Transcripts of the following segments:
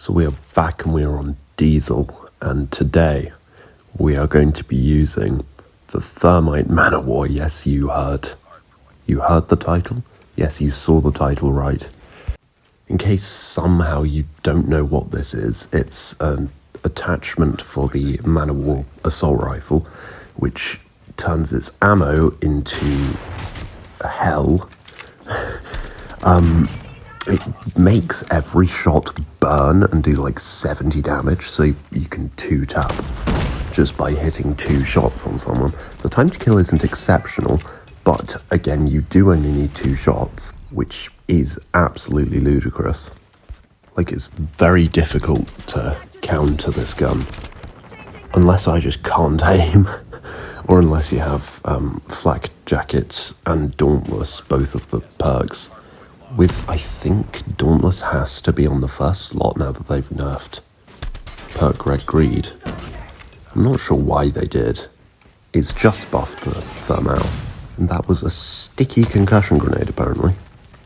So we are back and we are on diesel, and today we are going to be using the Thermite Man of War. Yes, you heard the title? Yes, you saw the title right. In case somehow you don't know what this is, it's an attachment for the Man of War assault rifle, which turns its ammo into hell. It makes every shot burn and do like 70 damage, so you can 2-tap just by hitting 2 shots on someone. The time to kill isn't exceptional, but again, you do only need 2 shots, which is absolutely ludicrous. Like, it's very difficult to counter this gun, unless I just can't aim, or unless you have flak jacket and dauntless, both of the perks. With, I think, Dauntless has to be on the first slot now that they've nerfed perk Red Greed. I'm not sure why they did. It's just buffed the thermal. And that was a sticky concussion grenade, apparently.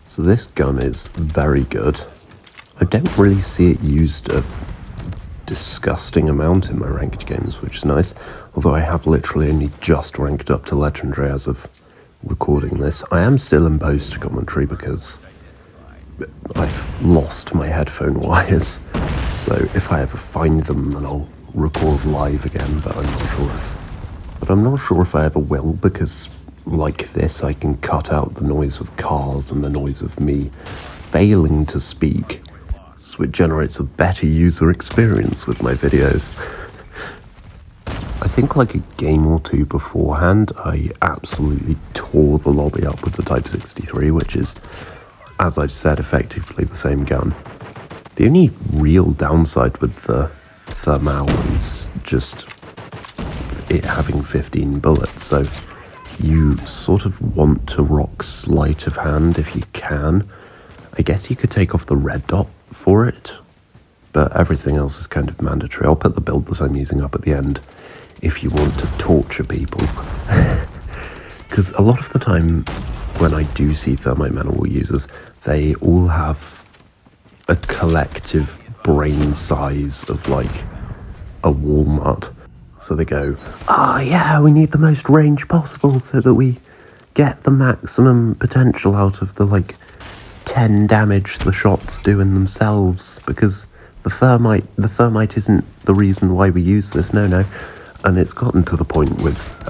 So this gun is very good. I don't really see it used a disgusting amount in my ranked games, which is nice. Although I have literally only just ranked up to Legendary as of recording this. I am still in post commentary because I've lost my headphone wires, so if I ever find them, then I'll record live again, but I'm not sure if I ever will, because like this I can cut out the noise of cars and the noise of me failing to speak, so it generates a better user experience with my videos. I think like a game or two beforehand, I absolutely tore the lobby up with the Type 63, which is, as I've said, effectively the same gun. The only real downside with the thermal is just it having 15 bullets, so you sort of want to rock sleight of hand if you can. I guess you could take off the red dot for it, but everything else is kind of mandatory. I'll put the build that I'm using up at the end if you want to torture people. Because a lot of the time when I do see Thermite Man of War users, they all have a collective brain size of like a Walmart. So they go, yeah, we need the most range possible so that we get the maximum potential out of the like 10 damage the shots do in themselves, because the thermite isn't the reason why we use this, no. And it's gotten to the point with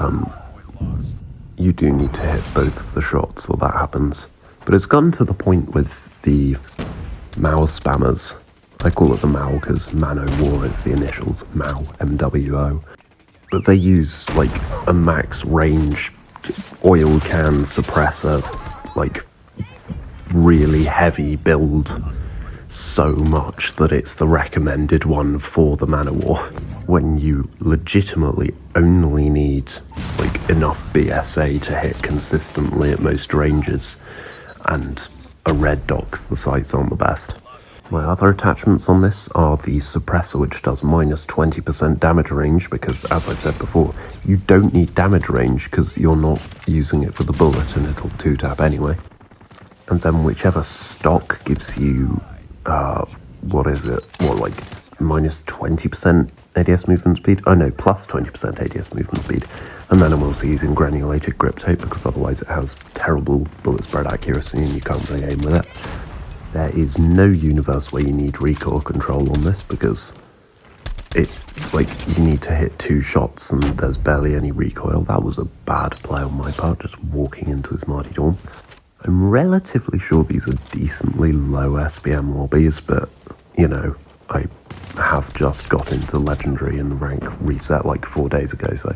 you do need to hit both of the shots or that happens. But it's gotten to the point with the Mao spammers. I call it the Mao because Man O' War is the initials, Mao, MWO. But they use like a max range oil can suppressor, like really heavy build, so much that it's the recommended one for the Man O' War, when you legitimately only need like enough BSA to hit consistently at most ranges, and a red dot 'cause the sights aren't the best. My other attachments on this are the suppressor, which does minus 20% damage range, because as I said before, you don't need damage range because you're not using it for the bullet and it'll 2-tap anyway. And then whichever stock gives you minus 20% ADS movement speed? Oh no, plus 20% ADS movement speed. And then I'm also using granulated grip tape because otherwise it has terrible bullet spread accuracy and you can't really aim with it. There is no universe where you need recoil control on this because it's like you need to hit 2 shots and there's barely any recoil. That was a bad play on my part, just walking into his Marty Dawn. I'm relatively sure these are decently low SPM lobbies, but, you know, I have just got into Legendary and the rank reset like 4 days ago, so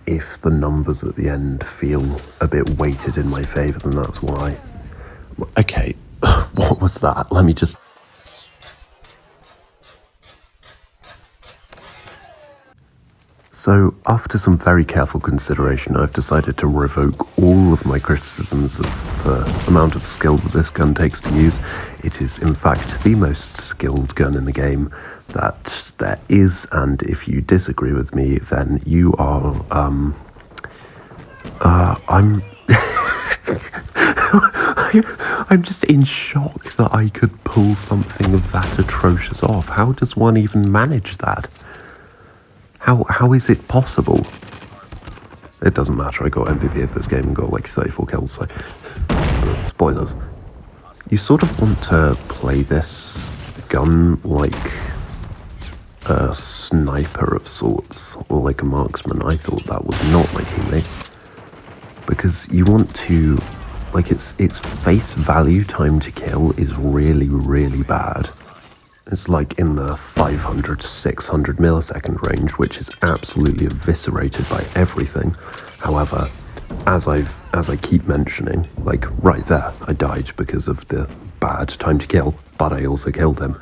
if the numbers at the end feel a bit weighted in my favour, then that's why. Okay, what was that? Let me just... So, after some very careful consideration, I've decided to revoke all of my criticisms of the amount of skill that this gun takes to use. It is, in fact, the most skilled gun in the game that there is, and if you disagree with me, then you are, I'm... I I'm just in shock that I could pull something that atrocious off. How does one even manage that? How is it possible? It doesn't matter, I got MVP of this game and got like 34 kills, so... spoilers. You sort of want to play this gun like a sniper of sorts, or like a marksman. I thought that was not my teammate. Because you want to... like, its face value time to kill is really, really bad. It's like in the 500 to 600 millisecond range, which is absolutely eviscerated by everything. However, as I keep mentioning, like right there, I died because of the bad time to kill, but I also killed him.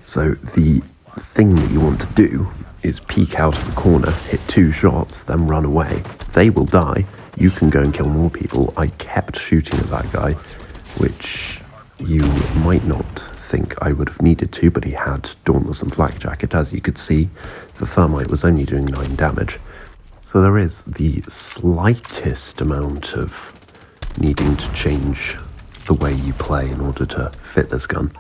So the thing that you want to do is peek out of the corner, hit 2 shots, then run away. They will die. You can go and kill more people. I kept shooting at that guy, which you might not think I would have needed to, but he had Dauntless and Flak Jacket. As you could see, the thermite was only doing 9 damage. So there is the slightest amount of needing to change the way you play in order to fit this gun.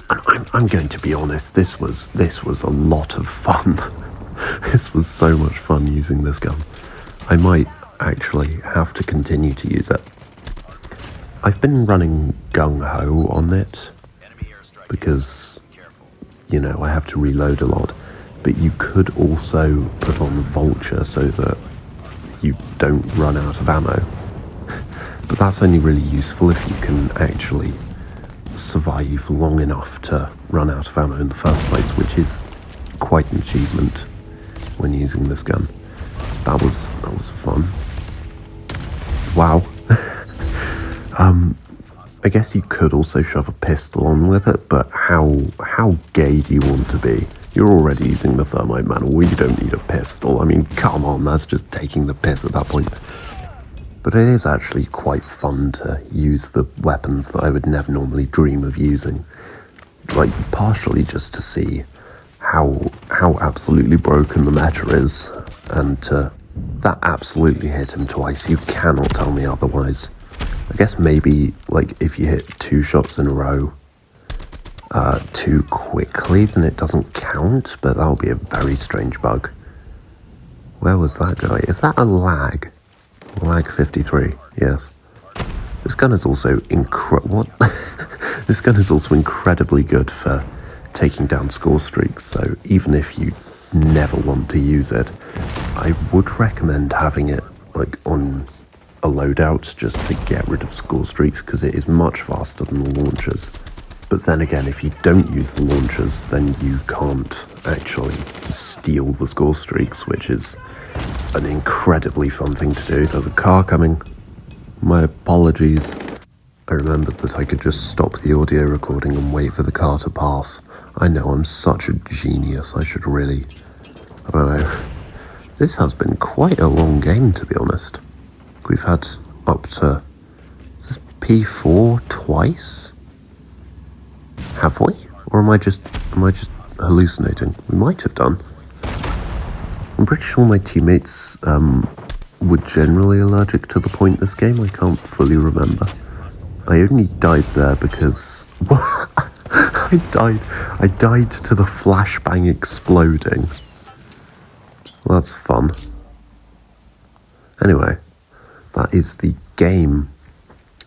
And I'm going to be honest, this was a lot of fun. This was so much fun using this gun. I might actually have to continue to use it. I've been running gung-ho on it because, you know, I have to reload a lot, but you could also put on Vulture so that you don't run out of ammo. But that's only really useful if you can actually survive long enough to run out of ammo in the first place, which is quite an achievement when using this gun. That was fun. Wow. I guess you could also shove a pistol on with it, but how gay do you want to be? You're already using the thermite manual, you don't need a pistol. I mean, come on, that's just taking the piss at that point. But it is actually quite fun to use the weapons that I would never normally dream of using. Like, partially just to see how absolutely broken the meta is, and that absolutely hit him twice. You cannot tell me otherwise. I guess maybe, like, if you hit 2 shots in a row too quickly, then it doesn't count, but that'll be a very strange bug. Where was that guy? Is that a lag? Lag 53, yes. This gun is also This gun is also incredibly good for taking down score streaks, so even if you never want to use it, I would recommend having it, like, on a loadout just to get rid of score streaks, because it is much faster than the launchers. But then again, if you don't use the launchers, then you can't actually steal the score streaks, which is an incredibly fun thing to do. There's a car coming. My apologies. I remembered that I could just stop the audio recording and wait for the car to pass. I know, I'm such a genius. I should really... I don't know. This has been quite a long game, to be honest. We've had up to... is this P4 twice? Have we? Or am I just hallucinating? We might have done. I'm pretty sure my teammates were generally allergic to the point this game. I can't fully remember. I only died there because... I died to the flashbang exploding. Well, that's fun. Anyway, that is the game.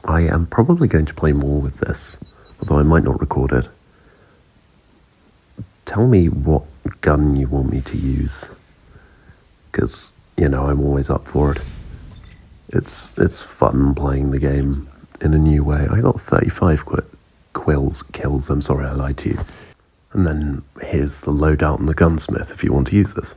I am probably going to play more with this, although I might not record it. Tell me what gun you want me to use, because, you know, I'm always up for it. It's fun playing the game in a new way. I got 35 kills, I'm sorry I lied to you. And then here's the loadout and the gunsmith if you want to use this.